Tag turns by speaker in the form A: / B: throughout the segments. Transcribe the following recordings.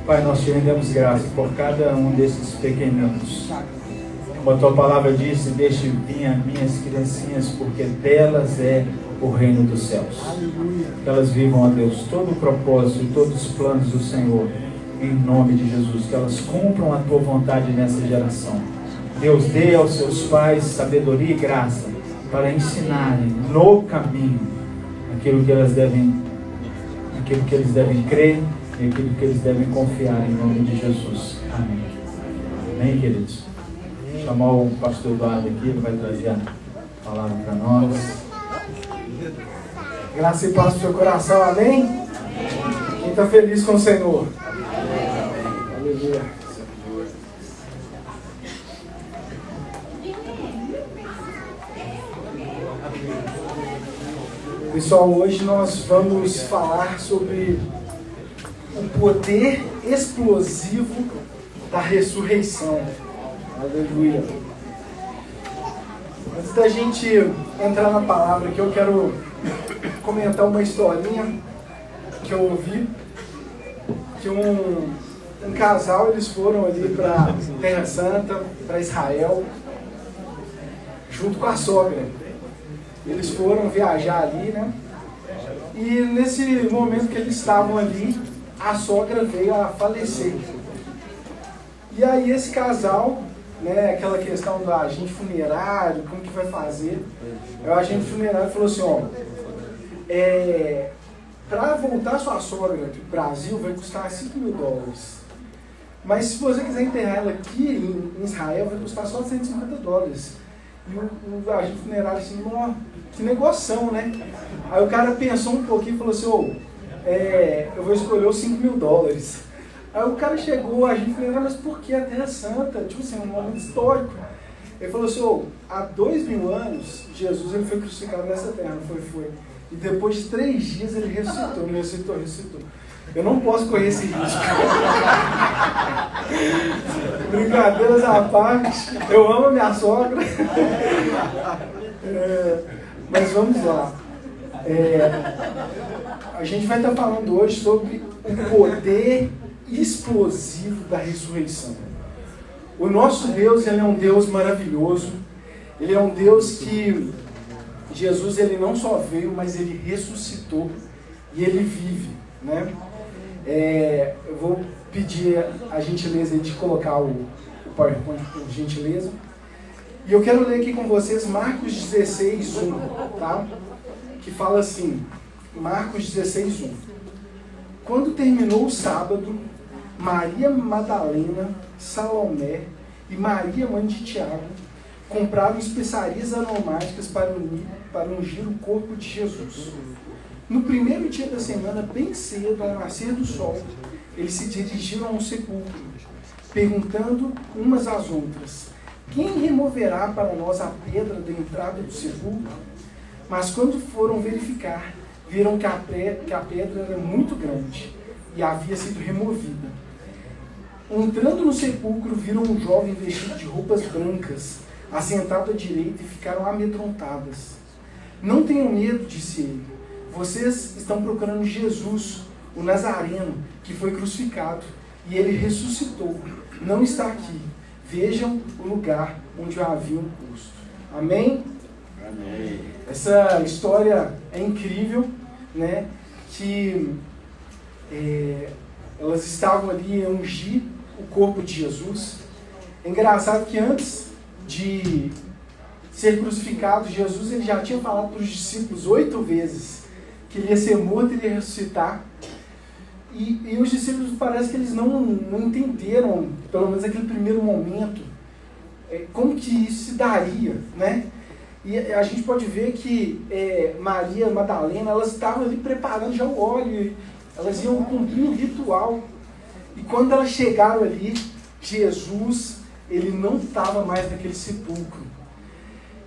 A: Pai, nós te rendemos graça por cada um desses pequeninos. Como a tua palavra disse, deixe vir as minhas criancinhas, porque delas é o reino dos céus. Que elas vivam, ó Deus, todo o propósito e todos os planos do Senhor, em nome de Jesus. Que elas cumpram a tua vontade nessa geração. Deus, dê aos seus pais sabedoria e graça para ensinarem no caminho aquilo que eles devem crer e aquilo que eles devem confiar, em nome de Jesus. Amém. Amém, queridos? Vou chamar o pastor Eduardo aqui, ele vai trazer a palavra para nós.
B: Graça e paz para o seu coração, amém? Quem está feliz com o Senhor? Aleluia. Pessoal, hoje nós vamos falar sobre o poder explosivo da ressurreição. Aleluia. Antes da gente entrar na palavra aqui, eu quero comentar uma historinha que eu ouvi, que um casal, eles foram ali para Terra Santa, para Israel, junto com a sogra. Eles foram viajar ali, né? E nesse momento que eles estavam ali, a sogra veio a falecer. E aí esse casal, né, aquela questão do agente funerário, como que vai fazer? O agente funerário falou assim, ó, para voltar sua sogra para o Brasil vai custar $5.000. Mas se você quiser enterrar ela aqui em Israel, vai custar só $150. E o agente funerário assim, que negoção, né? Aí o cara pensou um pouquinho e falou assim, eu vou escolher os $5.000. Aí o cara chegou, a gente falou, mas por que a Terra Santa? Tipo assim, um momento histórico. Ele falou assim, há 2.000 anos, Jesus ele foi crucificado nessa terra, não foi? E depois de 3 dias ele ressuscitou. Eu não posso correr esse risco. Brincadeiras à parte, eu amo a minha sogra. Mas vamos lá. A gente vai estar falando hoje sobre o poder explosivo da ressurreição. O nosso Deus, ele é um Deus maravilhoso. Ele é um Deus que Jesus, ele não só veio, mas ele ressuscitou e ele vive, né? Eu vou pedir a gentileza de colocar o PowerPoint, por gentileza. E eu quero ler aqui com vocês Marcos 16:1, tá? Que fala assim, Marcos 16:1. Quando terminou o sábado, Maria Madalena, Salomé e Maria, mãe de Tiago, compraram especiarias aromáticas para ungir o corpo de Jesus. No primeiro dia da semana, bem cedo, ao nascer do sol, eles se dirigiram ao sepulcro, perguntando umas às outras, quem removerá para nós a pedra da entrada do sepulcro? Mas quando foram verificar, viram que a pedra era muito grande e havia sido removida. Entrando no sepulcro, viram um jovem vestido de roupas brancas, assentado à direita, e ficaram amedrontadas. Não tenham medo, disse ele. Vocês estão procurando Jesus, o Nazareno, que foi crucificado, e ele ressuscitou. Não está aqui. Vejam o lugar onde o haviam posto. Amém?
C: Amém.
B: Essa história é incrível, né? Que elas estavam ali a ungir o corpo de Jesus. É engraçado que antes de ser crucificado, Jesus ele já tinha falado para os discípulos 8 vezes que ele ia ser morto e ele ia ressuscitar. E os discípulos parece que eles não entenderam, pelo menos naquele primeiro momento, como que isso se daria, né? E a gente pode ver que Maria Madalena, elas estavam ali preparando já o óleo, elas iam cumprir um ritual. E quando elas chegaram ali, Jesus, ele não estava mais naquele sepulcro.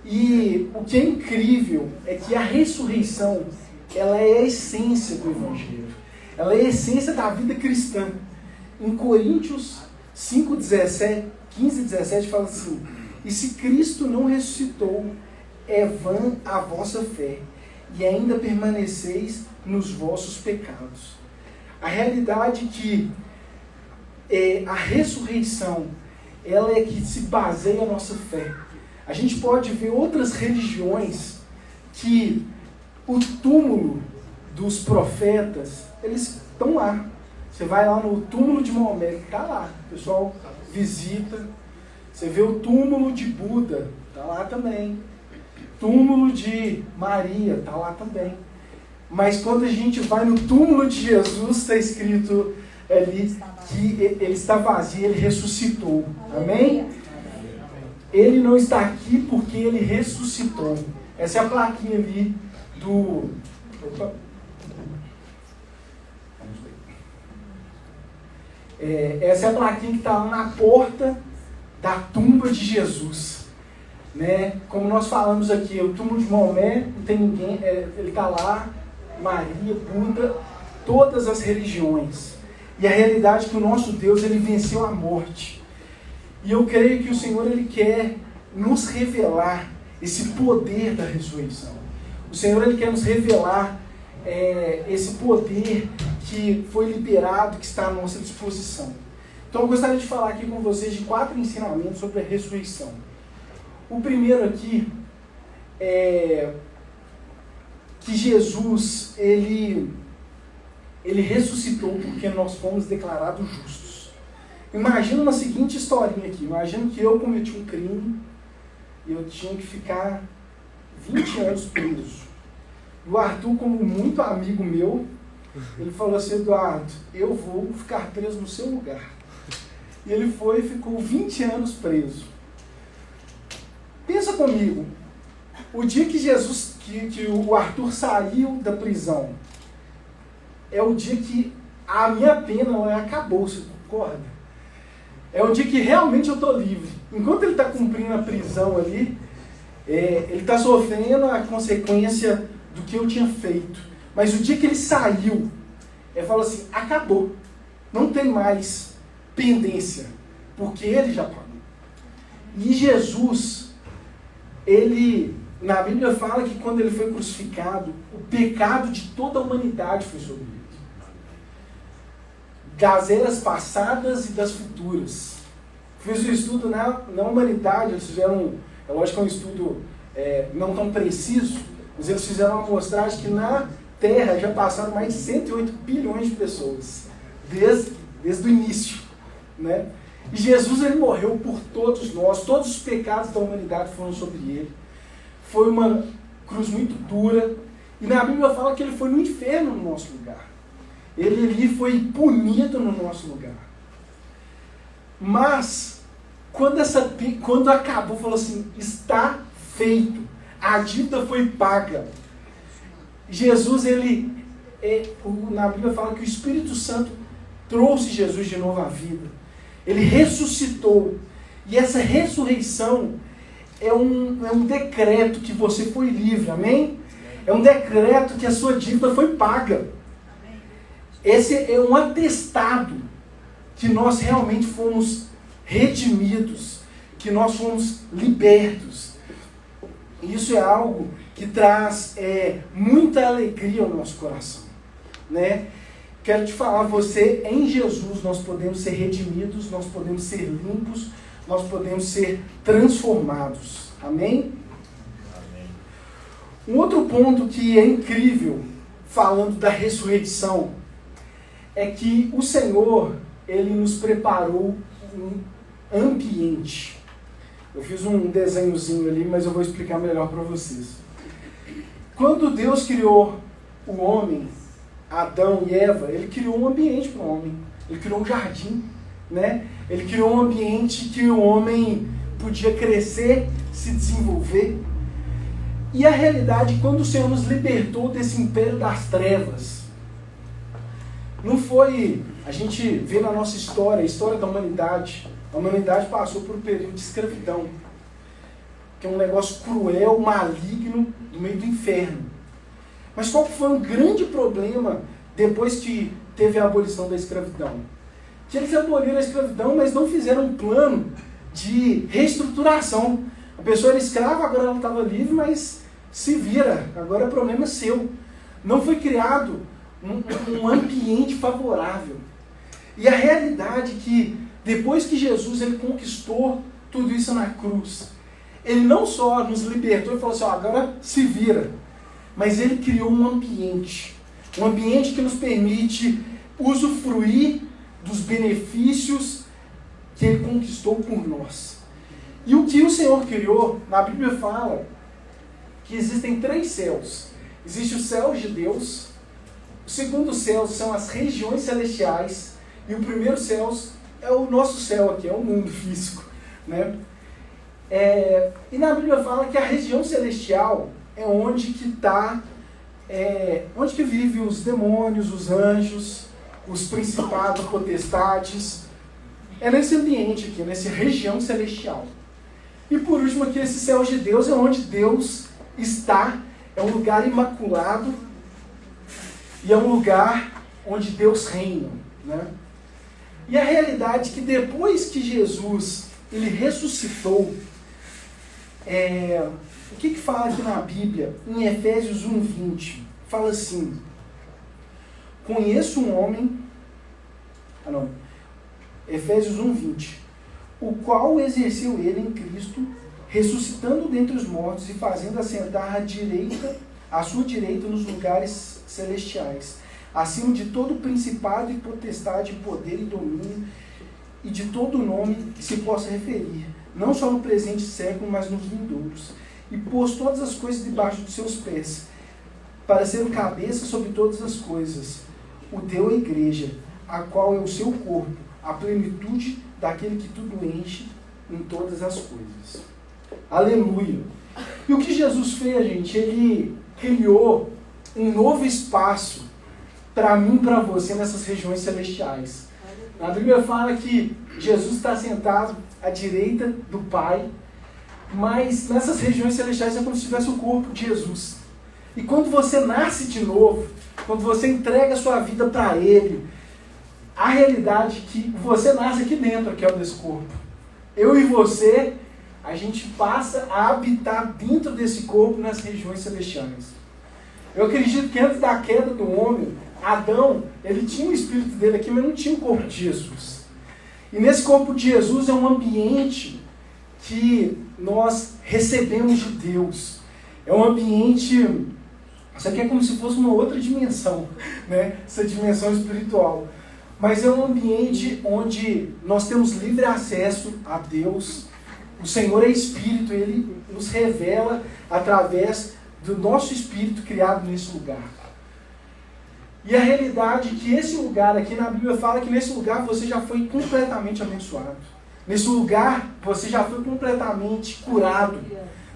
B: E o que é incrível é que a ressurreição, ela é a essência do Evangelho. Ela é a essência da vida cristã. Em Coríntios 15:17 fala assim, e se Cristo não ressuscitou, é vã a vossa fé, e ainda permaneceis nos vossos pecados. A realidade é que a ressurreição, ela é que se baseia a nossa fé. A gente pode ver outras religiões que o túmulo dos profetas, eles estão lá. Você vai lá no túmulo de Maomé, que está lá. O pessoal visita. Você vê o túmulo de Buda, está lá também. Túmulo de Maria, está lá também. Mas quando a gente vai no túmulo de Jesus, está escrito ali que ele está vazio, ele ressuscitou. Amém? Ele não está aqui porque ele ressuscitou. Essa é a plaquinha ali do... Opa. Essa é a plaquinha que está lá na porta da tumba de Jesus. Né? Como nós falamos aqui, o túmulo de Maomé, não tem ninguém, ele está lá, Maria, Buda, todas as religiões. E a realidade é que o nosso Deus, ele venceu a morte. E eu creio que o Senhor, ele quer nos revelar esse poder da ressurreição. O Senhor, ele quer nos revelar esse poder que foi liberado, que está à nossa disposição. Então eu gostaria de falar aqui com vocês de 4 ensinamentos sobre a ressurreição. O primeiro aqui é que Jesus, ele ressuscitou porque nós fomos declarados justos. Imagina uma seguinte historinha aqui. Imagina que eu cometi um crime e eu tinha que ficar 20 anos preso. E o Arthur, como muito amigo meu, ele falou assim: Eduardo, eu vou ficar preso no seu lugar. E ele foi e ficou 20 anos preso. Pensa comigo, o dia que que o Arthur saiu da prisão, é o dia que a minha pena acabou, você concorda? É o dia que realmente eu estou livre. Enquanto ele está cumprindo a prisão ali, ele está sofrendo a consequência do que eu tinha feito. Mas o dia que ele saiu, ele falou assim: acabou, não tem mais pendência, porque ele já pagou. E Jesus, na Bíblia fala que quando ele foi crucificado, o pecado de toda a humanidade foi sobre ele. Das eras passadas e das futuras. Fiz um estudo na humanidade, eles fizeram, é lógico que é um estudo não tão preciso, mas eles fizeram uma amostragem que na Terra já passaram mais de 108 bilhões de pessoas, desde o início. Né? E Jesus, ele morreu por todos nós, todos os pecados da humanidade foram sobre ele. Foi uma cruz muito dura, e na Bíblia fala que ele foi no inferno no nosso lugar. Ele ali foi punido no nosso lugar. Mas, quando acabou, falou assim: está feito, a dívida foi paga. Jesus, na Bíblia fala que o Espírito Santo trouxe Jesus de novo à vida. Ele ressuscitou. E essa ressurreição é um decreto que você foi livre, amém? É um decreto que a sua dívida foi paga. Esse é um atestado que nós realmente fomos redimidos, que nós fomos libertos. Isso é algo que traz muita alegria ao nosso coração. Né? Quero te falar, em Jesus nós podemos ser redimidos, nós podemos ser limpos, nós podemos ser transformados. Amém?
A: Amém.
B: Um outro ponto que é incrível, falando da ressurreição, é que o Senhor, ele nos preparou um ambiente. Eu fiz um desenhozinho ali, mas eu vou explicar melhor para vocês. Quando Deus criou o homem, Adão e Eva, ele criou um ambiente para o homem. Ele criou um jardim, né? Ele criou um ambiente que o homem podia crescer, se desenvolver. E a realidade, quando o Senhor nos libertou desse império das trevas, não foi, a gente vê na nossa história, a história da humanidade. A humanidade passou por um período de escravidão, que é um negócio cruel, maligno, no meio do inferno. Mas qual foi um grande problema depois que teve a abolição da escravidão? Que eles aboliram a escravidão, mas não fizeram um plano de reestruturação. A pessoa era escrava, agora ela estava livre, mas se vira, agora é problema seu. Não foi criado um ambiente favorável. E a realidade é que depois que Jesus ele conquistou tudo isso na cruz, ele não só nos libertou e falou assim, agora se vira, mas ele criou um ambiente que nos permite usufruir dos benefícios que ele conquistou por nós. E o que o Senhor criou, na Bíblia fala que existem 3 céus. Existe o céu de Deus, o segundo céu são as regiões celestiais, e o primeiro céu é o nosso céu aqui, é o mundo físico, né? E na Bíblia fala que a região celestial é onde que onde que vivem os demônios, os anjos, os principados, potestades. É nesse ambiente aqui, nessa região celestial. E por último aqui, esse céu de Deus é onde Deus está, é um lugar imaculado e é um lugar onde Deus reina, né? E a realidade é que depois que Jesus ele ressuscitou, o que fala aqui na Bíblia? Em Efésios 1:20, fala assim: conheço um homem, Efésios 1:20, o qual exerceu ele em Cristo, ressuscitando dentre os mortos e fazendo assentar à sua direita nos lugares celestiais, acima de todo principado e potestade, poder e domínio, e de todo nome que se possa referir, não só no presente século, mas nos vindouros, e pôs todas as coisas debaixo dos seus pés, para ser o cabeça sobre todas as coisas, o deu à igreja, a qual é o seu corpo, a plenitude daquele que tudo enche em todas as coisas. Aleluia! E o que Jesus fez, gente? Ele criou um novo espaço para mim e para você nessas regiões celestiais. A Bíblia fala que Jesus está sentado à direita do Pai, mas nessas regiões celestiais é como se tivesse o corpo de Jesus. E quando você nasce de novo, quando você entrega a sua vida para Ele, a realidade é que você nasce aqui dentro, que é o desse corpo. Eu e você, a gente passa a habitar dentro desse corpo nas regiões celestiais. Eu acredito que antes da queda do homem, Adão, ele tinha o espírito dele aqui, mas não tinha o corpo de Jesus. E nesse corpo de Jesus é um ambiente que nós recebemos de Deus. É um ambiente, isso aqui é como se fosse uma outra dimensão, né? Essa dimensão espiritual. Mas é um ambiente onde nós temos livre acesso a Deus. O Senhor é Espírito, Ele nos revela através do nosso Espírito criado nesse lugar. E a realidade é que esse lugar aqui, na Bíblia fala que nesse lugar você já foi completamente abençoado. Nesse lugar você já foi completamente curado.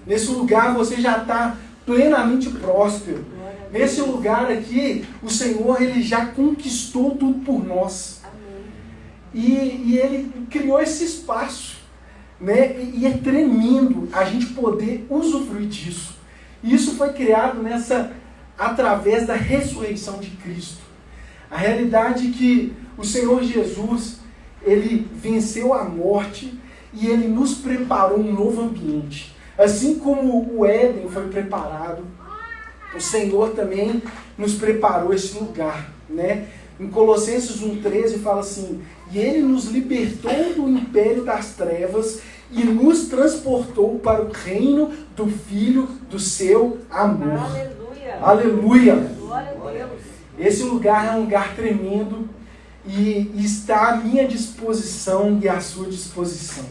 B: Nesse lugar você já está plenamente próspero. Nesse lugar aqui, o Senhor ele já conquistou tudo por nós. E Ele criou esse espaço, né? E é tremendo a gente poder usufruir disso. E isso foi criado através da ressurreição de Cristo. A realidade é que o Senhor Jesus, Ele venceu a morte e Ele nos preparou um novo ambiente. Assim como o Éden foi preparado, o Senhor também nos preparou esse lugar, né? Em Colossenses 1:13 fala assim: e Ele nos libertou do império das trevas e nos transportou para o reino do Filho do seu amor. Aleluia! Aleluia! Glória a Deus! Esse lugar é um lugar tremendo e está à minha disposição e à sua disposição,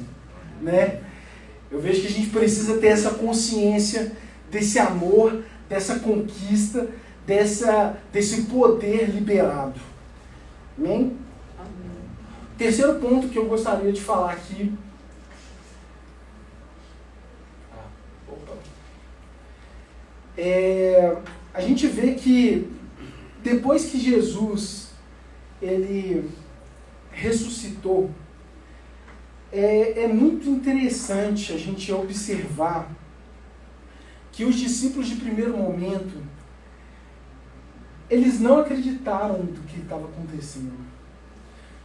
B: né? Eu vejo que a gente precisa ter essa consciência desse amor, dessa conquista, desse poder liberado. Amém? Amém. Terceiro ponto que eu gostaria de falar aqui. A gente vê que depois que Jesus ele ressuscitou, é muito interessante a gente observar que os discípulos de primeiro momento, eles não acreditaram do que estava acontecendo,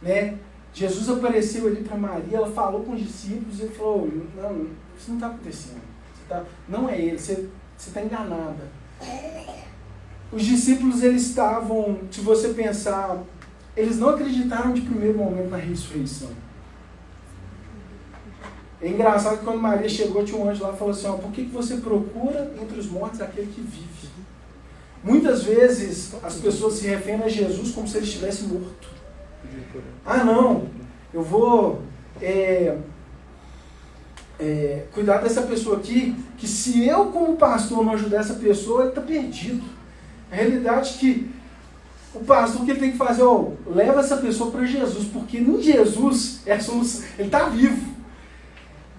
B: né? Jesus apareceu ali para Maria, ela falou com os discípulos e ele falou: não, isso não está acontecendo, não é ele, você está enganada. Os discípulos, eles estavam, se você pensar eles não acreditaram de primeiro momento na ressurreição. É engraçado que quando Maria chegou, tinha um anjo lá e falou assim, por que você procura entre os mortos aquele que vive? Muitas vezes as pessoas se referem a Jesus como se ele estivesse morto. Não, eu vou cuidar dessa pessoa aqui, que se eu como pastor não ajudar essa pessoa, ele está perdido. A realidade é que o pastor, o que ele tem que fazer? Leva essa pessoa para Jesus, porque em Jesus ele está vivo.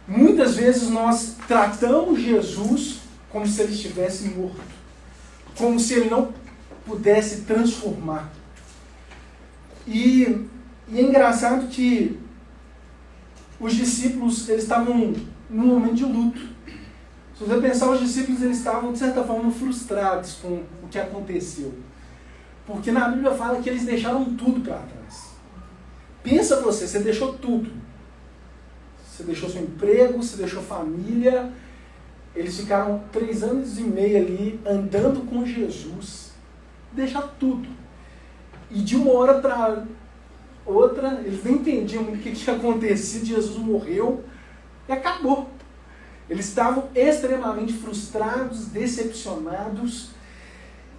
B: Muitas vezes nós tratamos Jesus como se ele estivesse morto, como se ele não pudesse transformar. E é engraçado que os discípulos, eles estavam num momento de luto. Se você pensar, os discípulos, eles estavam, de certa forma, frustrados com o que aconteceu. Porque na Bíblia fala que eles deixaram tudo para trás. Pensa você deixou tudo. Você deixou seu emprego, você deixou família. Eles ficaram 3 anos e meio ali, andando com Jesus. Deixaram tudo. E de uma hora para outra, eles nem entendiam o que tinha acontecido, Jesus morreu e acabou. Eles estavam extremamente frustrados, decepcionados,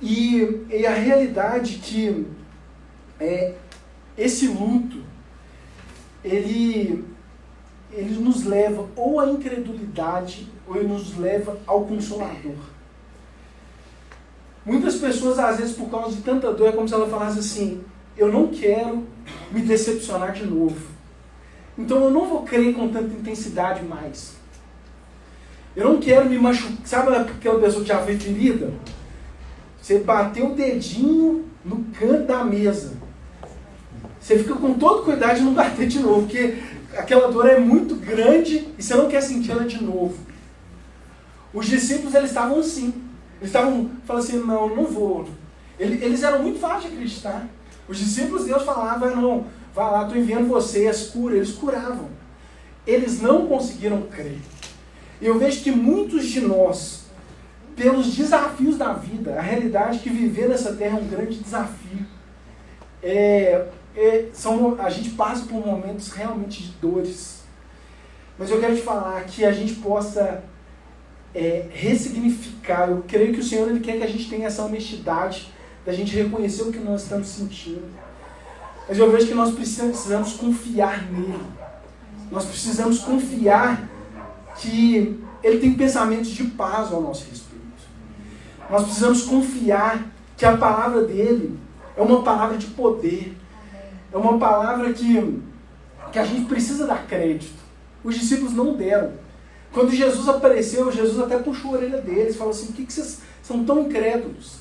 B: e a realidade que esse luto, ele nos leva ou à incredulidade, ou ele nos leva ao Consolador. Muitas pessoas, às vezes, por causa de tanta dor, é como se ela falasse assim, eu não quero me decepcionar de novo. Então eu não vou crer com tanta intensidade mais. Eu não quero me machucar. Sabe aquela pessoa que já foi ferida? Você bateu o dedinho no canto da mesa. Você fica com todo cuidado de não bater de novo, porque aquela dor é muito grande e você não quer sentir ela de novo. Os discípulos, eles estavam assim. Eles estavam falando assim, não vou. Eles eram muito fáceis de acreditar. Os discípulos, Deus falava, não, vai lá, estou enviando vocês, cura. Eles curavam. Eles não conseguiram crer. Eu vejo que muitos de nós, pelos desafios da vida, a realidade é que viver nessa terra é um grande desafio. A gente passa por momentos realmente de dores. Mas eu quero te falar que a gente possa ressignificar. Eu creio que o Senhor, Ele quer que a gente tenha essa honestidade, da gente reconhecer o que nós estamos sentindo. Mas eu vejo que nós precisamos confiar nele. Nós precisamos confiar que Ele tem pensamentos de paz ao nosso respeito. Nós precisamos confiar que a palavra dele é uma palavra de poder. É uma palavra que a gente precisa dar crédito. Os discípulos não deram. Quando Jesus apareceu, Jesus até puxou a orelha deles, falou assim, por que vocês são tão incrédulos?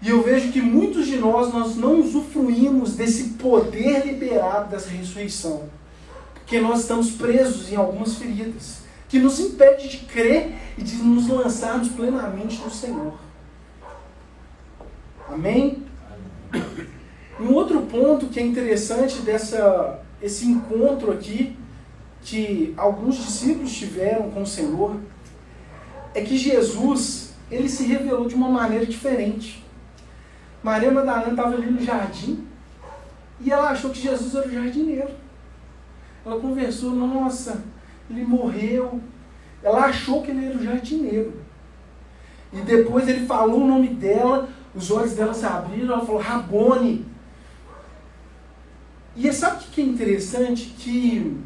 B: E eu vejo que muitos de nós não usufruímos desse poder liberado dessa ressurreição. Porque nós estamos presos em algumas feridas, que nos impede de crer e de nos lançarmos plenamente no Senhor. Amém? Um outro ponto que é interessante esse encontro aqui, que alguns discípulos tiveram com o Senhor, é que Jesus, ele se revelou de uma maneira diferente. Maria Madalena estava ali no jardim e ela achou que Jesus era o jardineiro. Ela conversou, nossa, ele morreu. Ela achou que ele era o jardineiro. E depois ele falou o nome dela, os olhos dela se abriram, ela falou, Rabone. E sabe o que é interessante? Que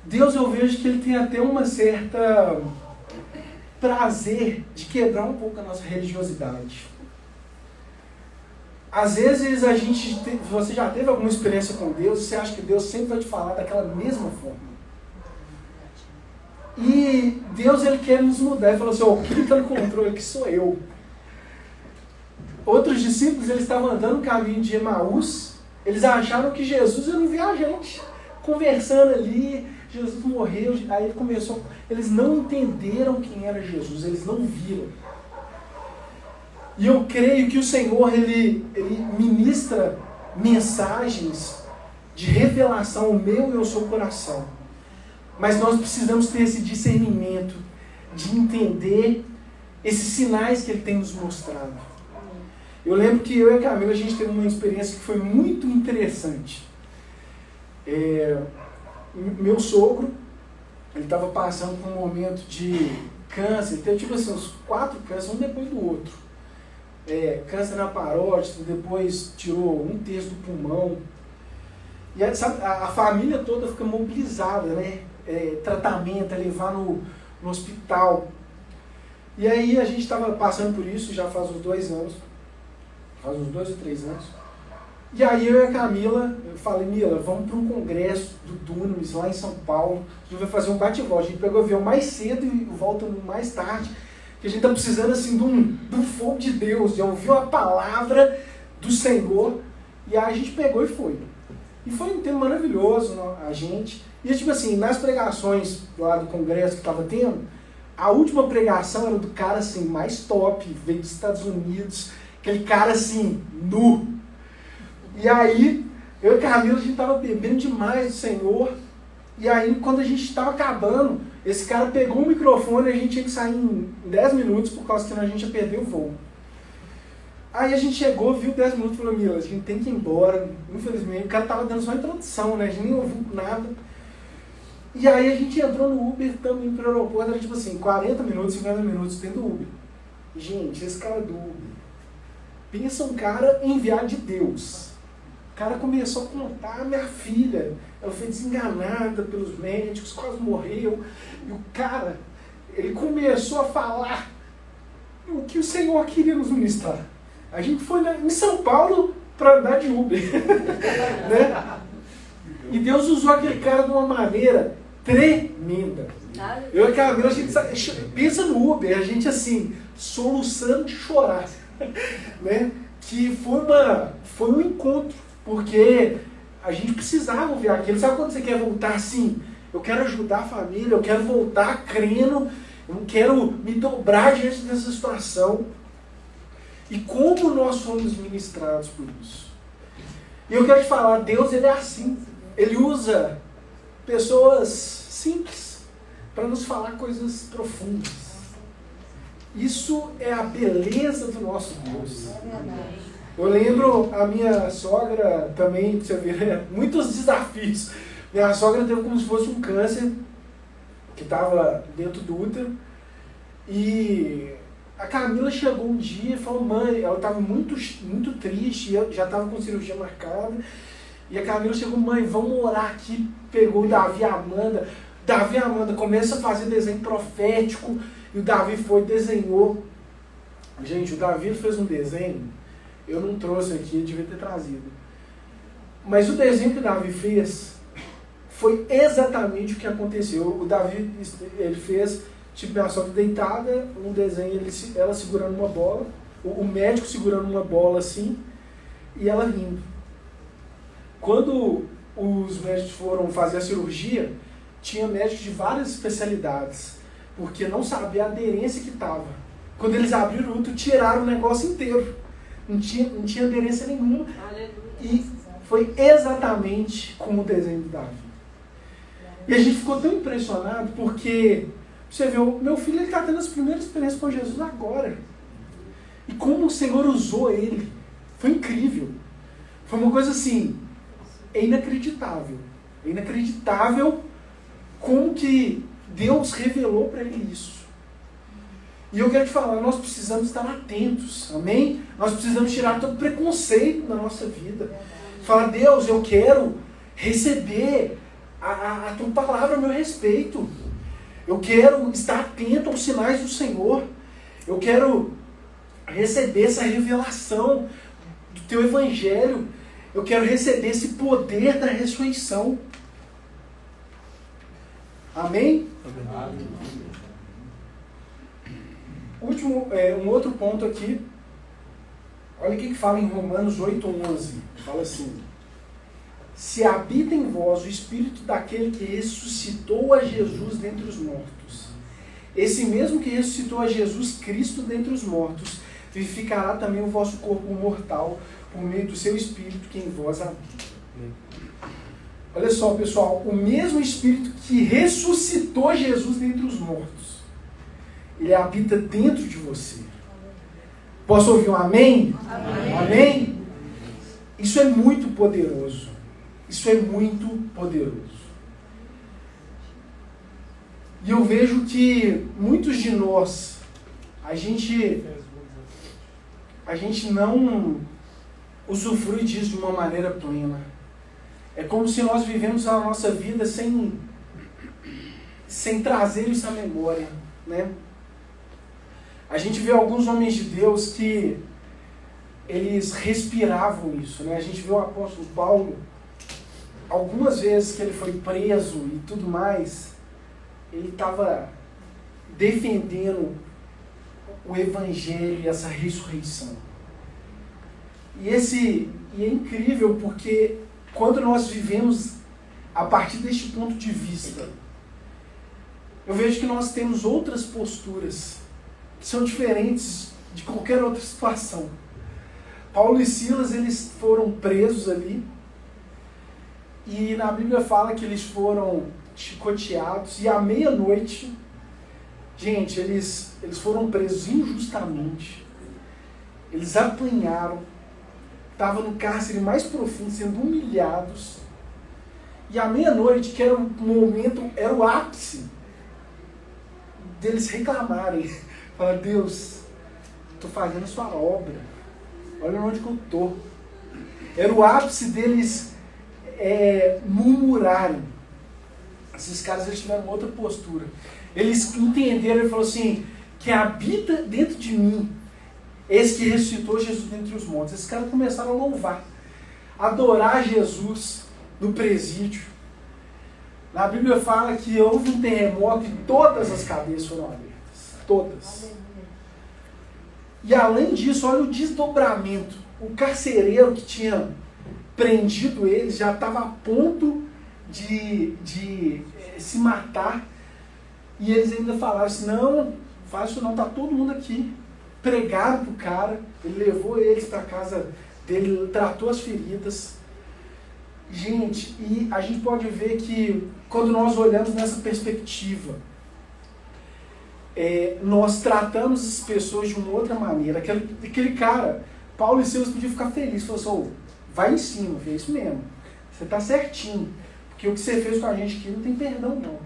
B: Deus, eu vejo que ele tem até uma certa prazer de quebrar um pouco a nossa religiosidade. Às vezes você já teve alguma experiência com Deus e você acha que Deus sempre vai te falar daquela mesma forma. E Deus, ele quer nos mudar. Ele falou assim, quem está no controle aqui sou eu. Outros discípulos, eles estavam andando no caminho de Emaús, eles acharam que Jesus era um viajante, conversando ali, Jesus morreu, aí ele começou, eles não entenderam quem era Jesus, eles não viram. E eu creio que o Senhor, ele ministra mensagens de revelação ao meu e ao seu coração. Mas nós precisamos ter esse discernimento de entender esses sinais que ele tem nos mostrado. Eu lembro que eu e a Camila, a gente teve uma experiência que foi muito interessante. Meu sogro, ele estava passando por um momento de câncer, ele teve tipo assim, uns 4 cânceres, um depois do outro. Câncer na parótida, depois tirou 1/3 do pulmão. E aí, sabe, a família toda fica mobilizada, né? Tratamento, levar no hospital. E aí a gente estava passando por isso já faz uns 2 anos. Faz uns 2 ou 3 anos. E aí eu e a Camila, eu falei, Mila, vamos para um congresso do Dunamis lá em São Paulo. A gente vai fazer um bate-volta. A gente pegou o avião mais cedo e volta mais tarde. Que a gente está precisando assim de um fogo de Deus, de ouvir a palavra do Senhor. E aí a gente pegou e foi. E foi um tempo maravilhoso, a gente. E tipo assim, nas pregações lá do congresso que estava tendo, a última pregação era do cara assim, mais top, veio dos Estados Unidos, aquele cara assim, nu. E aí, eu e a Camila, a gente estava bebendo demais do Senhor. E aí, quando a gente estava acabando, esse cara pegou o microfone e a gente tinha que sair em 10 minutos, por causa que senão a gente ia perder o voo. Aí a gente chegou, viu 10 minutos e falou, Mila, a gente tem que ir embora. Infelizmente, o cara estava dando só a introdução, né? A gente nem ouviu nada. E aí a gente entrou no Uber, estamos indo para o aeroporto, era tipo assim, 40 minutos, 50 minutos dentro do Uber. Gente, esse cara do Uber, pensa um cara enviado de Deus. O cara começou a contar, minha filha, ela foi desenganada pelos médicos, quase morreu. E o cara, ele começou a falar o que o Senhor queria nos ministrar. A gente foi em São Paulo para andar de Uber. Né? E Deus usou aquele cara de uma maneira tremenda. Eu e a Camila, a gente pensa no Uber, a gente assim, soluçando de chorar. Né? Que foi um encontro, porque a gente precisava ouvir aquilo. Sabe quando você quer voltar assim? Eu quero ajudar a família, eu quero voltar crendo, eu quero me dobrar diante dessa situação. E como nós somos ministrados por isso? E eu quero te falar, Deus ele é assim. Ele usa pessoas simples para nos falar coisas profundas. Isso é a beleza do nosso Deus. Eu lembro a minha sogra também, você vê, muitos desafios. Minha sogra teve como se fosse um câncer que estava dentro do útero. E a Camila chegou um dia e falou, mãe, ela estava muito, muito triste, já estava com cirurgia marcada. E a Camila chegou, mãe, vamos orar aqui. Pegou o Davi e a Amanda. Davi e a Amanda começam a fazer desenho profético. E o Davi foi e desenhou. Gente, o Davi fez um desenho. Eu não trouxe aqui, eu devia ter trazido. Mas o desenho que o Davi fez foi exatamente o que aconteceu. O Davi, ele fez, tipo, minha sogra deitada, um desenho, ela segurando uma bola, o médico segurando uma bola assim, e ela rindo. Quando os médicos foram fazer a cirurgia, tinha médicos de várias especialidades, porque não sabia a aderência que estava. Quando eles abriram o útero, tiraram o negócio inteiro. Não tinha aderência nenhuma. Aleluia. E foi exatamente como o desenho do Davi. E a gente ficou tão impressionado, porque, você vê, o meu filho está tendo as primeiras experiências com Jesus agora. E como o Senhor usou ele. Foi incrível. Foi uma coisa assim, é inacreditável. É inacreditável como que Deus revelou para ele isso. E eu quero te falar, nós precisamos estar atentos, amém? Nós precisamos tirar todo preconceito da nossa vida. Falar, Deus, eu quero receber a tua palavra a meu respeito. Eu quero estar atento aos sinais do Senhor. Eu quero receber essa revelação do teu evangelho. Eu quero receber esse poder da ressurreição. Amém? Amém. Um outro ponto aqui. Olha o que fala em Romanos 8:11. Fala assim: se habita em vós o Espírito daquele que ressuscitou a Jesus dentre os mortos, esse mesmo que ressuscitou a Jesus Cristo dentre os mortos, vivificará também o vosso corpo mortal por meio do seu Espírito que em vós habita. Olha só, pessoal, o mesmo Espírito que ressuscitou Jesus dentre os mortos, ele habita dentro de você. Posso ouvir um amém? Amém? Amém? Isso é muito poderoso. Isso é muito poderoso. E eu vejo que muitos de nós, a gente não usufrui disso de uma maneira plena. É como se nós vivemos a nossa vida sem trazer isso à memória, né? A gente vê alguns homens de Deus que eles respiravam isso, né? A gente vê o apóstolo Paulo, algumas vezes que ele foi preso e tudo mais, ele estava defendendo o evangelho e essa ressurreição. E é incrível porque quando nós vivemos a partir deste ponto de vista, eu vejo que nós temos outras posturas que são diferentes de qualquer outra situação. Paulo e Silas, eles foram presos ali, e na Bíblia fala que eles foram chicoteados, e à meia-noite, gente, eles foram presos injustamente, eles apanharam, estavam no cárcere mais profundo, sendo humilhados, e à meia-noite, que era o momento, era o ápice deles reclamarem, falar: Deus, estou fazendo a sua obra, olha onde que eu estou. Era o ápice deles murmurarem. Esses caras, eles tiveram outra postura. Eles entenderam, ele falou assim: que habita dentro de mim esse que ressuscitou Jesus dentre os mortos. Esses caras começaram a louvar, adorar Jesus no presídio. Na Bíblia fala que houve um terremoto e todas as cadeias foram abertas. Todas. E além disso, olha o desdobramento. O carcereiro que tinha prendido eles já estava a ponto de se matar. E eles ainda falaram assim: não, faz isso não, está todo mundo aqui. Pregaram para o cara, ele levou eles para a casa dele, tratou as feridas. Gente, e a gente pode ver que quando nós olhamos nessa perspectiva, nós tratamos as pessoas de uma outra maneira. Aquele cara, Paulo e Silas, podiam ficar felizes, falou assim: vai em cima, filho, é isso mesmo, você está certinho, porque o que você fez com a gente aqui não tem perdão não.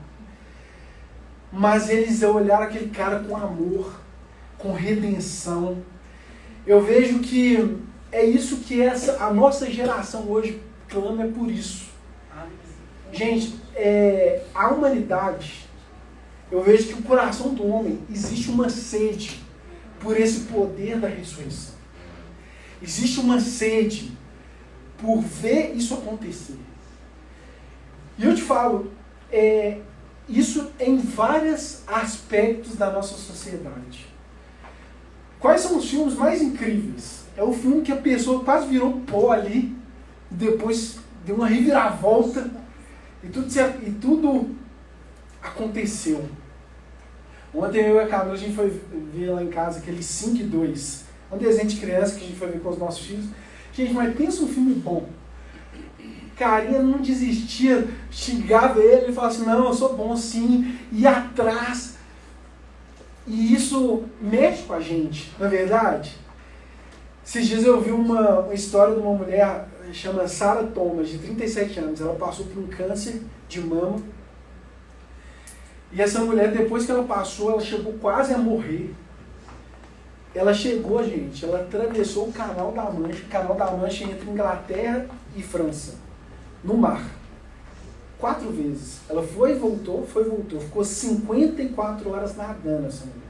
B: Mas eles olharam aquele cara com amor, com redenção. Eu vejo que é isso que a nossa geração hoje clama, é por isso. Gente, a humanidade, eu vejo que o coração do homem, existe uma sede por esse poder da ressurreição. Existe uma sede por ver isso acontecer. E eu te falo, isso em vários aspectos da nossa sociedade. Quais são os filmes mais incríveis? É o filme que a pessoa quase virou pó ali, depois deu uma reviravolta e tudo aconteceu. Ontem eu e a Camila, a gente foi ver lá em casa aquele 5 e 2, um desenho de criança que a gente foi ver com os nossos filhos. Gente, mas pensa um filme bom. Carinha não desistia, xingava ele falava assim: não, eu sou bom sim, ia atrás. E isso mexe com a gente, não é verdade? Esses dias eu vi uma história de uma mulher, chama Sarah Thomas, de 37 anos. Ela passou por um câncer de mama. E essa mulher, depois que ela passou, ela chegou quase a morrer. Ela chegou, gente, ela atravessou o Canal da Mancha. O Canal da Mancha entre Inglaterra e França, no mar. 4 vezes. Ela foi e voltou. Ficou 54 horas nadando, essa mulher.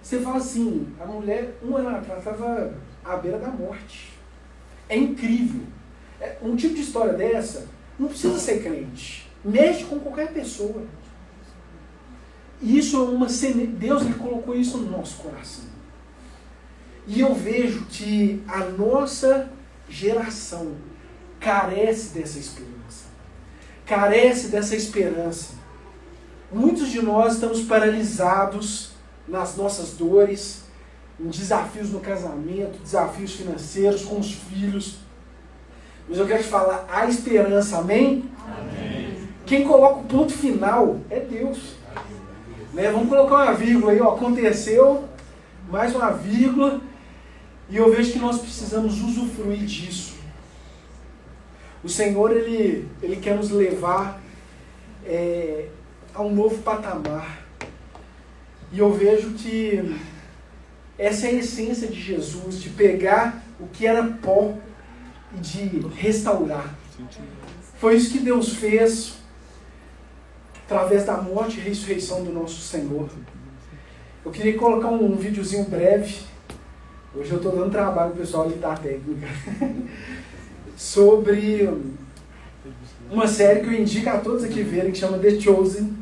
B: Você fala assim, a mulher, um ano atrás, estava à beira da morte. É incrível. Um tipo de história dessa, não precisa ser crente. Mexe com qualquer pessoa. E isso é uma semente. Deus, Ele colocou isso no nosso coração. E eu vejo que a nossa geração carece dessa esperança. Carece dessa esperança. Muitos de nós estamos paralisados nas nossas dores, em desafios no casamento, desafios financeiros, com os filhos. Mas eu quero te falar, há esperança, amém? Amém. Quem coloca o ponto final é Deus. Né? Vamos colocar uma vírgula aí, ó, aconteceu, mais uma vírgula, e eu vejo que nós precisamos usufruir disso. O Senhor, Ele quer nos levar a um novo patamar. E eu vejo que essa é a essência de Jesus, de pegar o que era pó e de restaurar. Foi isso que Deus fez através da morte e ressurreição do nosso Senhor. Eu queria colocar um videozinho breve. Hoje eu estou dando trabalho pro pessoal ali da técnica. Sobre uma série que eu indico a todos aqui verem, que chama The Chosen.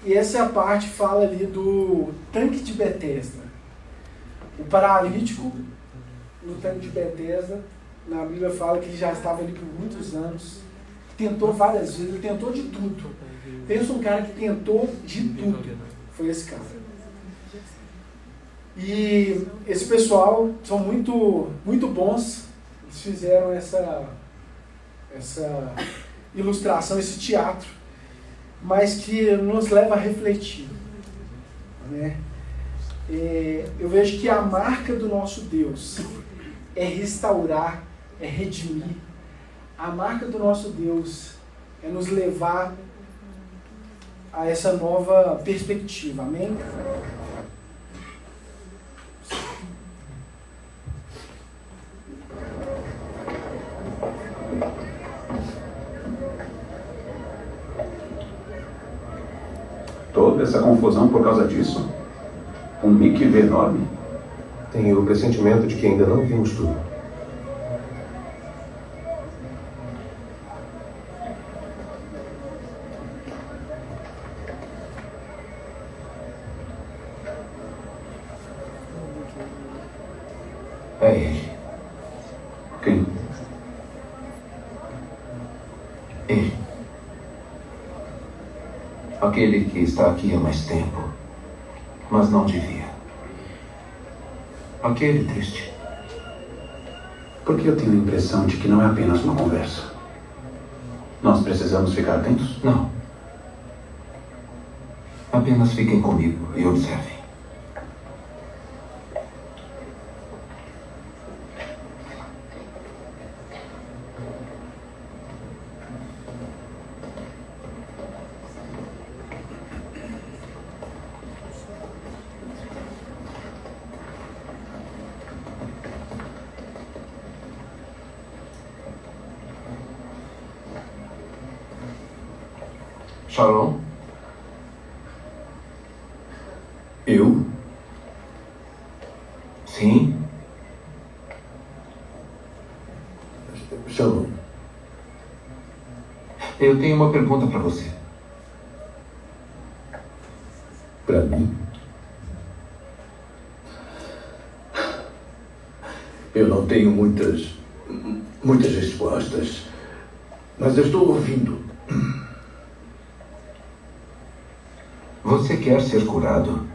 B: E essa parte fala ali do tanque de Betesda. O paralítico no tanque de Betesda, na Bíblia fala que ele já estava ali por muitos anos. Tentou várias vezes, ele tentou de tudo. Pensa um cara que tentou de tudo. Foi esse cara. E esse pessoal são muito, muito bons. Eles fizeram essa ilustração, esse teatro, mas que nos leva a refletir, né? Eu vejo que a marca do nosso Deus é restaurar, é redimir. A marca do nosso Deus é nos levar a essa nova perspectiva, amém?
C: Toda essa confusão por causa disso? Um Mickey enorme?
D: Tenho o pressentimento de que ainda não vimos tudo.
C: É ele. Quem?
D: Ele. Aquele que está aqui há mais tempo, mas não devia. Aquele triste.
C: Porque eu tenho a impressão de que não é apenas uma conversa. Nós precisamos ficar atentos?
D: Não. Apenas fiquem comigo e observem. Shalom?
C: Eu?
D: Sim?
C: Shalom.
D: Eu tenho uma pergunta para você.
C: Para mim? Eu não tenho muitas respostas, mas eu estou ouvindo.
D: Você quer ser curado?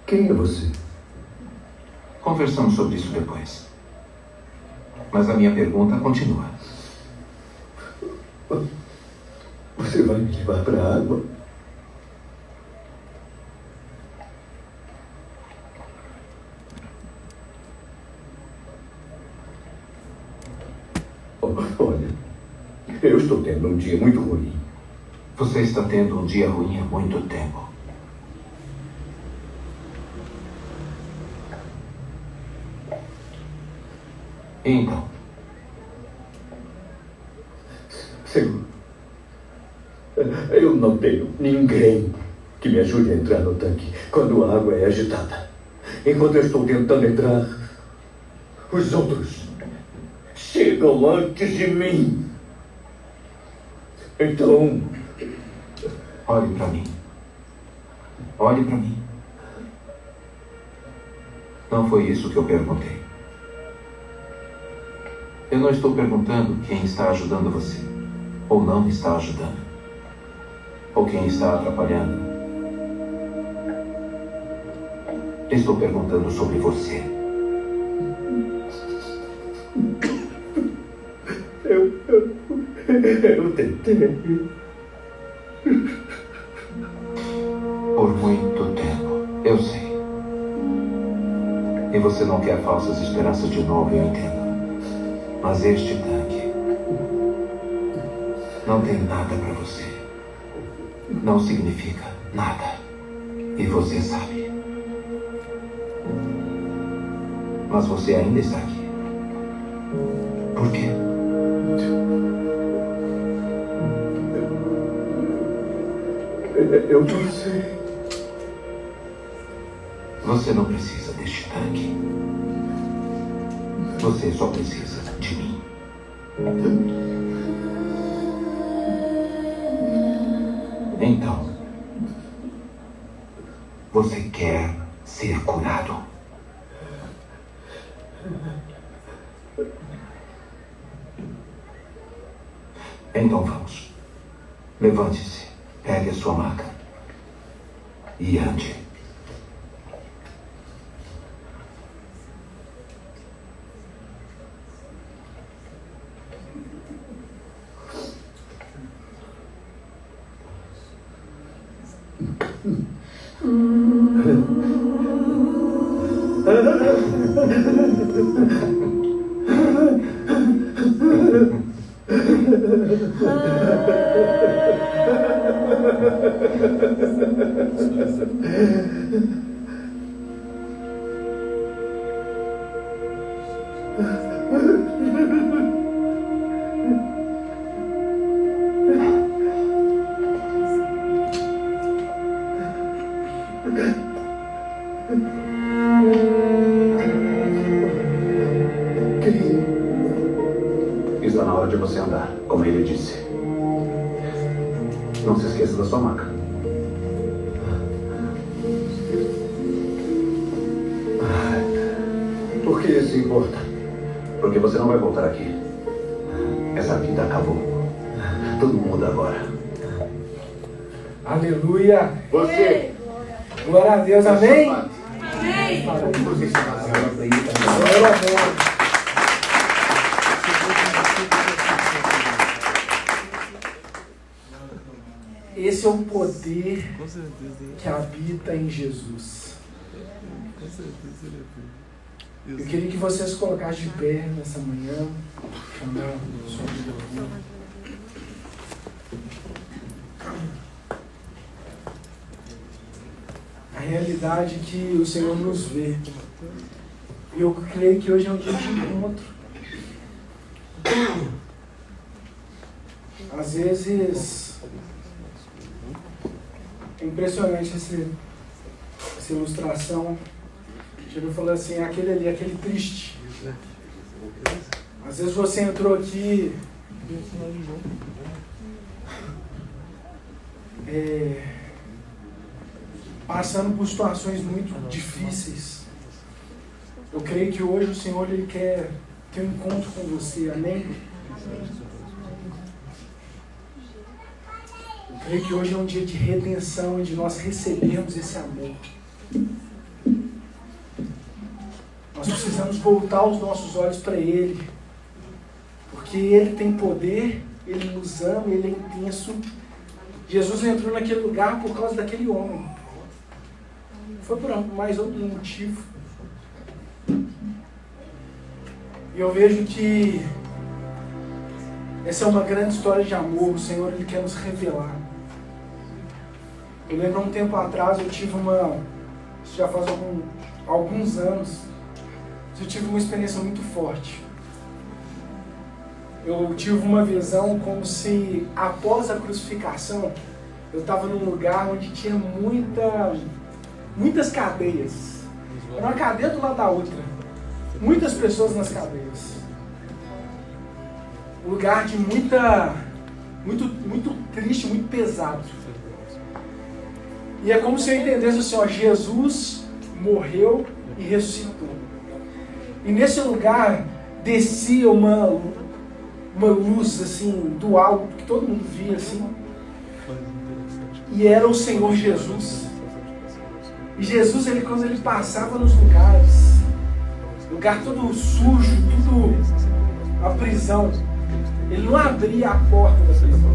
C: Quem é você?
D: Conversamos sobre isso depois. Mas a minha pergunta continua.
C: Você vai me levar para a água? Olha, eu estou tendo um dia muito ruim.
D: Você está tendo um dia ruim há muito tempo. Então?
C: Senhor, eu não tenho ninguém que me ajude a entrar no tanque quando a água é agitada. Enquanto eu estou tentando entrar, os outros chegam antes de mim. Então,
D: olhe para mim. Olhe para mim. Não foi isso que eu perguntei. Eu não estou perguntando quem está ajudando você, ou não está ajudando, ou quem está atrapalhando. Estou perguntando sobre você.
C: Eu tentei.
D: Eu sei. E você não quer falsas esperanças de novo, eu entendo. Mas este tanque não tem nada para você. Não significa nada. E você sabe. Mas você ainda está aqui. Por quê?
C: Eu não sei.
D: Você não precisa deste tanque. Você só precisa de mim. Então, você quer ser curado? Então vamos. Levante-se, pegue a sua maca e ande.
E: Está na hora de você andar, como ele disse. Não se esqueça da sua maca.
C: Por que isso importa?
E: Porque você não vai voltar aqui. Essa vida acabou. Tudo muda agora.
B: Aleluia.
C: Você.
B: Glória a Deus. Amém?
F: Amém.
B: Glória a Deus. Esse é o poder que habita em Jesus. Eu queria que vocês colocassem de pé nessa manhã, chamar sua vida aqui. A realidade é que o Senhor nos vê. E eu creio que hoje é um dia de encontro. Às vezes é impressionante essa ilustração. Ele falou assim, aquele ali, aquele triste. Às vezes você entrou aqui passando por situações muito difíceis. Eu creio que hoje o Senhor ele quer ter um encontro com você, amém? Eu creio que hoje é um dia de redenção, onde nós recebemos esse amor. Nós precisamos voltar os nossos olhos para Ele, porque Ele tem poder, Ele nos ama, Ele é intenso. Jesus entrou naquele lugar por causa daquele homem. Não foi por mais outro motivo. E eu vejo que essa é uma grande história de amor. O Senhor ele quer nos revelar. Eu lembro um tempo atrás, eu tive isso já faz alguns anos, eu tive uma experiência muito forte. Eu tive uma visão como se, após a crucificação, eu estava num lugar onde tinha muitas cadeias. Era uma cadeia do lado da outra. Muitas pessoas nas cadeias. Um lugar de muito triste, muito pesado. E é como se eu entendesse assim, ó, Jesus morreu e ressuscitou. E nesse lugar descia uma luz assim, do alto, que todo mundo via assim. E era o Senhor Jesus. E Jesus, quando ele passava nos lugares, lugar todo sujo, tudo a prisão, ele não abria a porta da prisão.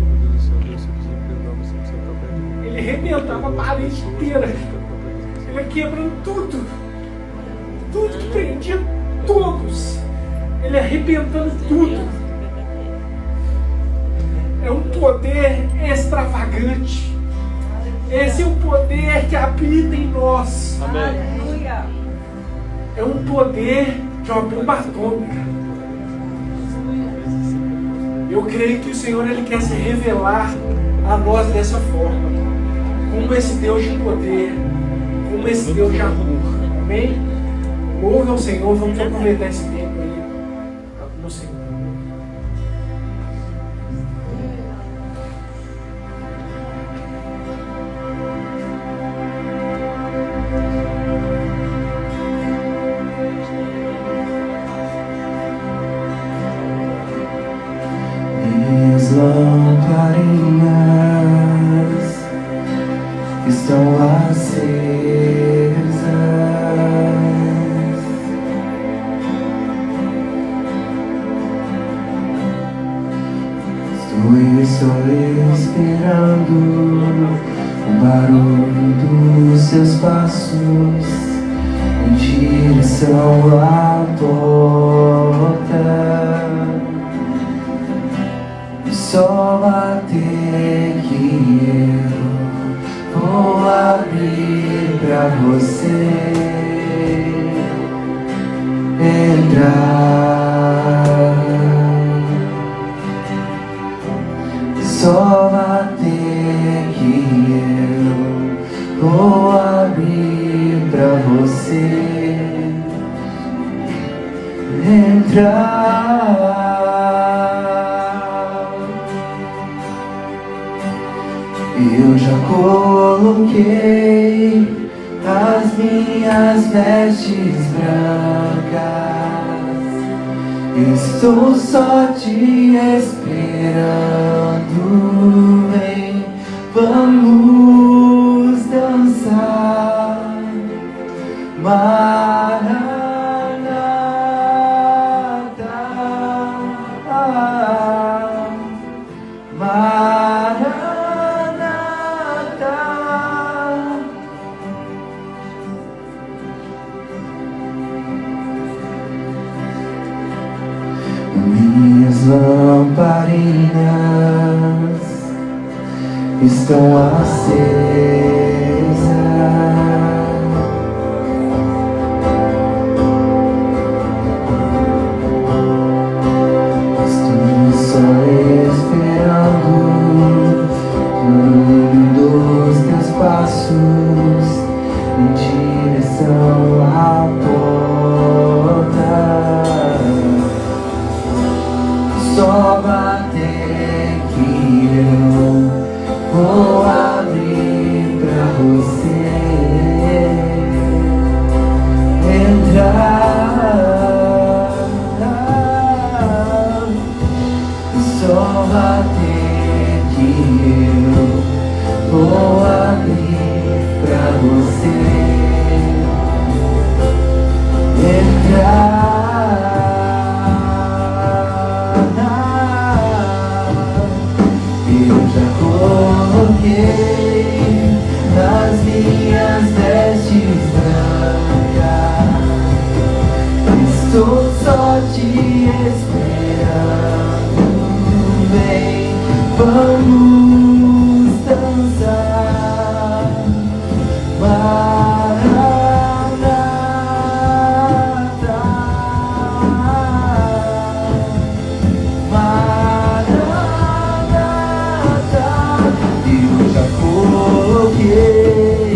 B: Ele arrebentava a parede inteira. Ele quebrando tudo. Tudo que prendia todos. Ele arrebentando tudo. É um poder extravagante. Esse é o poder que habita em nós.
F: Aleluia.
B: É um poder de uma bomba atômica. Eu creio que o Senhor ele quer se revelar a nós dessa forma. Como esse Deus de poder. Como esse Deus de amor. Amém? Louve ao Senhor. Vamos aproveitar esse tempo aí no Senhor.
G: Minhas lamparinas estão acesas. Estou esperando o barulho dos seus passos em direção à porta. Só bater que eu vou abrir pra você entrar. Só bater que eu vou abrir pra você entrar. Eu já coloquei as minhas vestes brancas. Estou só te esperando. Vem, vamos dançar. Minhas lamparinas estão acesas. Estou só esperando o barulho dos teus passos em direção à porta. Só bater que eu vou abrir pra você entrar. Só bater que eu vou abrir pra você entrar. Eu já coloquei nas minhas vestes brancas. Estou só te esperando. Vem, vamos dançar. Coloquei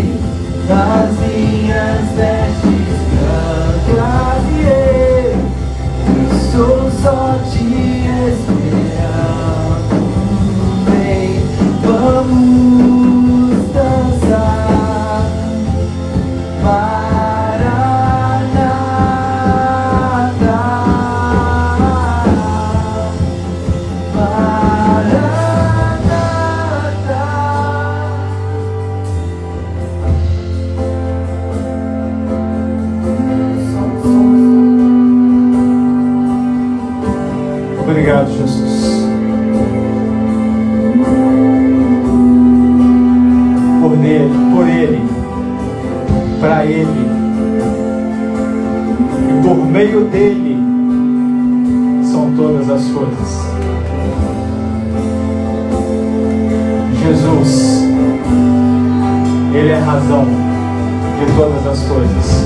G: nas minhas vestes brancas e eu estou só te esperando. Vem, vamos dançar.
A: Obrigado, Jesus. Por Ele, para Ele, e por meio dele são todas as coisas. Jesus, Ele é a razão de todas as coisas.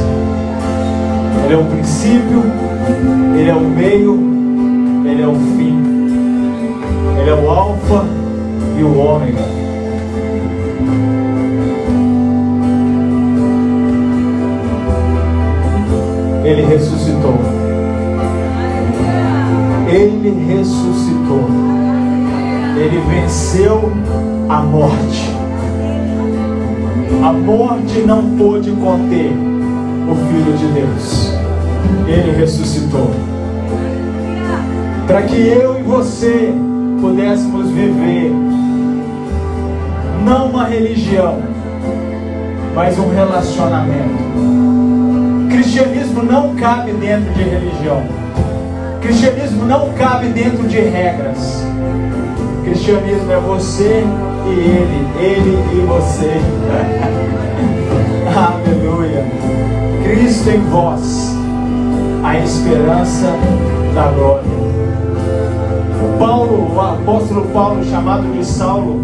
A: Ele é o princípio, Ele é o meio, Ele é o fim. Ele é o alfa e o ômega. Ele ressuscitou. Ele ressuscitou. Ele venceu a morte. A morte não pôde conter o Filho de Deus. Ele ressuscitou. Para que eu e você pudéssemos viver não uma religião, mas um relacionamento. Cristianismo não cabe dentro de religião. Cristianismo não cabe dentro de regras. Cristianismo é você e ele e você. Aleluia. Cristo em vós, a esperança da glória. Paulo, o apóstolo Paulo, chamado de Saulo,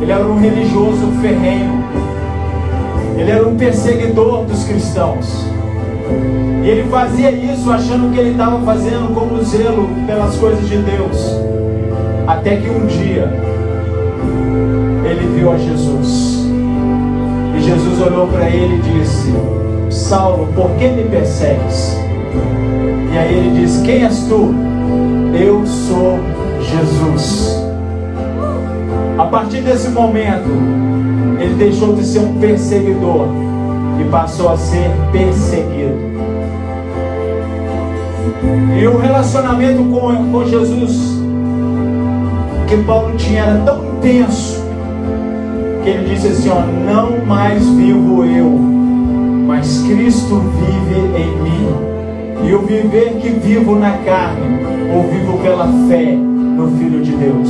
A: ele era um religioso ferrenho. Ele era um perseguidor dos cristãos. E ele fazia isso achando que ele estava fazendo como zelo pelas coisas de Deus. Até que um dia ele viu a Jesus. E Jesus olhou para ele e disse: Saulo, por que me persegues? E aí ele disse: quem és tu? Eu sou Jesus. A partir desse momento, ele deixou de ser um perseguidor e passou a ser perseguido. E o relacionamento com Jesus que Paulo tinha era tão intenso que ele disse assim: ó, não mais vivo eu, mas Cristo vive em mim. E o viver que vivo na carne, ou vivo pela fé no Filho de Deus.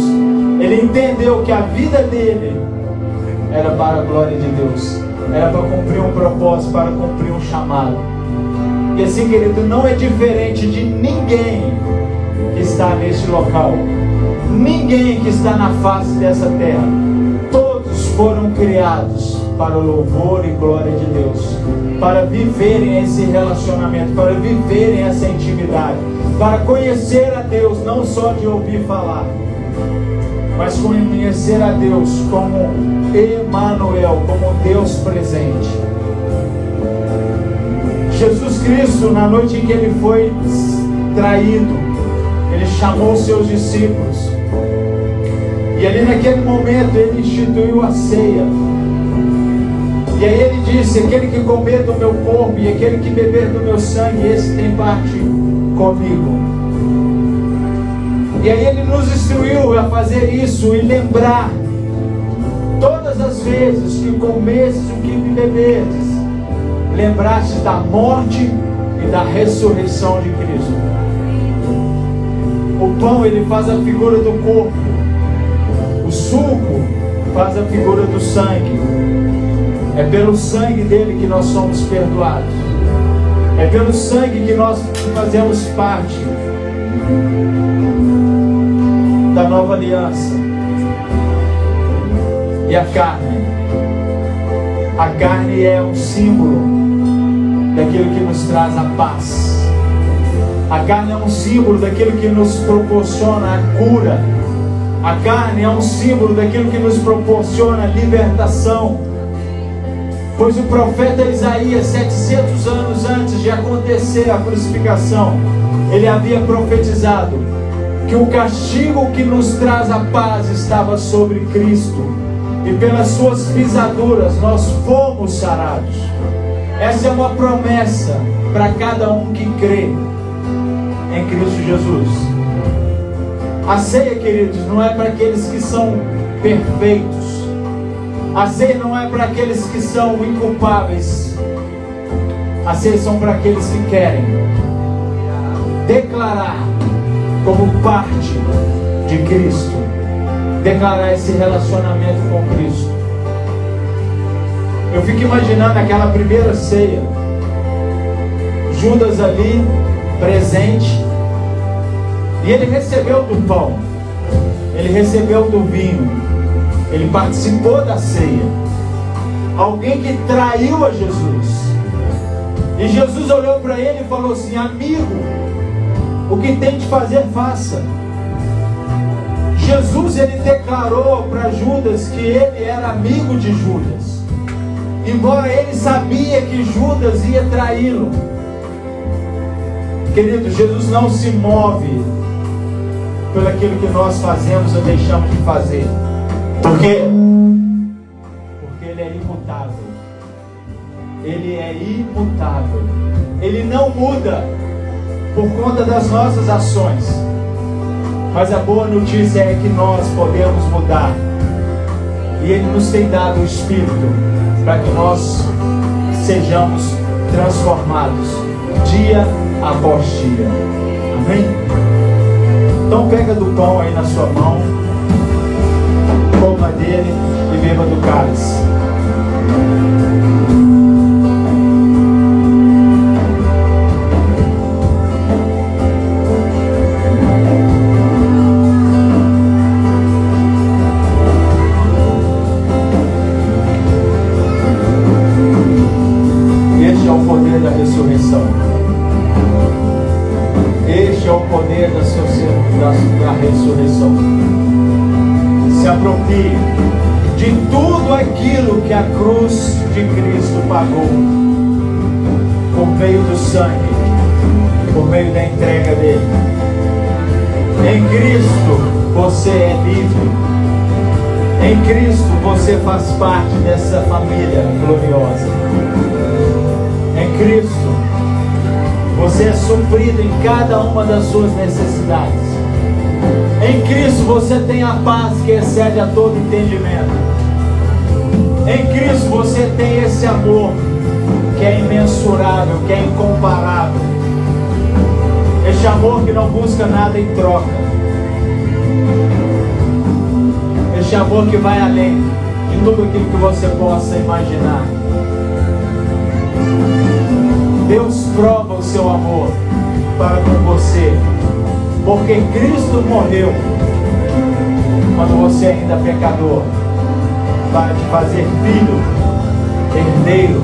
A: Ele entendeu que a vida dele era para a glória de Deus, era para cumprir um propósito, para cumprir um chamado. E assim, querido, não é diferente de ninguém que está neste local, ninguém que está na face dessa terra. Todos foram criados para o louvor e glória de Deus, para viverem esse relacionamento, para viverem essa intimidade, para conhecer a Deus, não só de ouvir falar, mas conhecer a Deus como Emanuel, como Deus presente. Jesus Cristo, na noite em que ele foi traído, ele chamou seus discípulos, e ali naquele momento ele instituiu a ceia. E aí ele disse: aquele que comer do meu corpo e aquele que beber do meu sangue, esse tem parte comigo. E aí ele nos instruiu a fazer isso e lembrar: todas as vezes que comesses o que beberdes, lembraste da morte e da ressurreição de Cristo. O pão, ele faz a figura do corpo. O suco faz a figura do sangue. É pelo sangue dele que nós somos perdoados. É pelo sangue que nós fazemos parte da nova aliança. E a carne? A carne é um símbolo daquilo que nos traz a paz. A carne é um símbolo daquilo que nos proporciona a cura. A carne é um símbolo daquilo que nos proporciona a libertação. Pois o profeta Isaías, 700 anos antes de acontecer a crucificação, ele havia profetizado que o castigo que nos traz a paz estava sobre Cristo, e pelas suas pisaduras nós fomos sarados. Essa é uma promessa para cada um que crê em Cristo Jesus. A ceia, queridos, não é para aqueles que são perfeitos. A ceia não é para aqueles que são inculpáveis. A ceia são para aqueles que querem declarar como parte de Cristo, declarar esse relacionamento com Cristo. Eu fico imaginando aquela primeira ceia, Judas ali, presente, e ele recebeu do pão, ele recebeu do vinho, ele participou da ceia. Alguém que traiu a Jesus. E Jesus olhou para ele e falou assim: amigo, o que tem de fazer, faça. Jesus, ele declarou para Judas que ele era amigo de Judas, embora ele sabia que Judas ia traí-lo. Querido, Jesus não se move pelo aquilo que nós fazemos ou deixamos de fazer, porque ele é imutável. Ele é imutável. Ele não muda por conta das nossas ações. Mas a boa notícia é que nós podemos mudar. E Ele nos tem dado o Espírito para que nós sejamos transformados dia após dia. Amém? Então pega do pão aí na sua mão, coma dele e beba do cálice. Este é o poder da ressurreição. Este é o poder da ressurreição. Se aproprie de tudo aquilo que a cruz de Cristo pagou, por meio do sangue, por meio da entrega dele. Em Cristo você é livre. Em Cristo você faz parte dessa família gloriosa. Em Cristo você é suprido em cada uma das suas necessidades. Em Cristo você tem a paz que excede a todo entendimento. Em Cristo você tem esse amor que é imensurável, que é incomparável. Este amor que não busca nada em troca. Este amor que vai além de tudo aquilo que você possa imaginar. Deus prova o seu amor para com você, porque Cristo morreu quando você ainda é pecador, para te fazer filho, herdeiro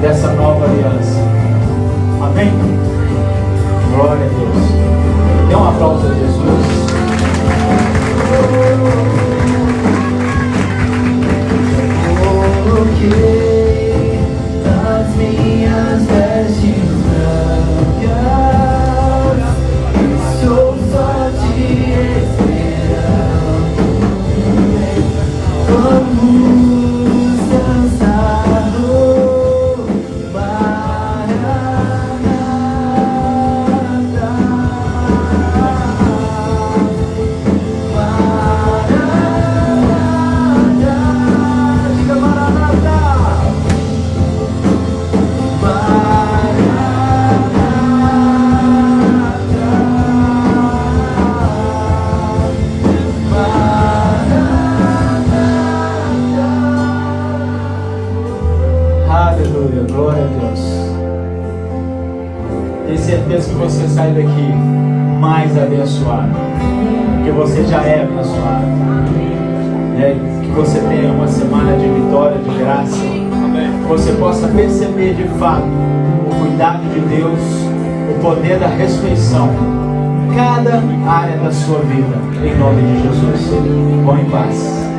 A: dessa nova aliança. Amém? Glória a Deus. Dê um aplauso a Jesus.
G: Coloquei as minhas vestes brancas, estou só te esperando. Vamos dançar no Maranata. Diga Maranata.
A: Aleluia, glória a Deus. Tenho certeza que você sai daqui mais abençoado, porque você já é abençoado, que você tenha uma semana de vitória, de graça, que você possa perceber de fato o cuidado de Deus, o poder da ressurreição em cada área da sua vida, em nome de Jesus. Vão em paz.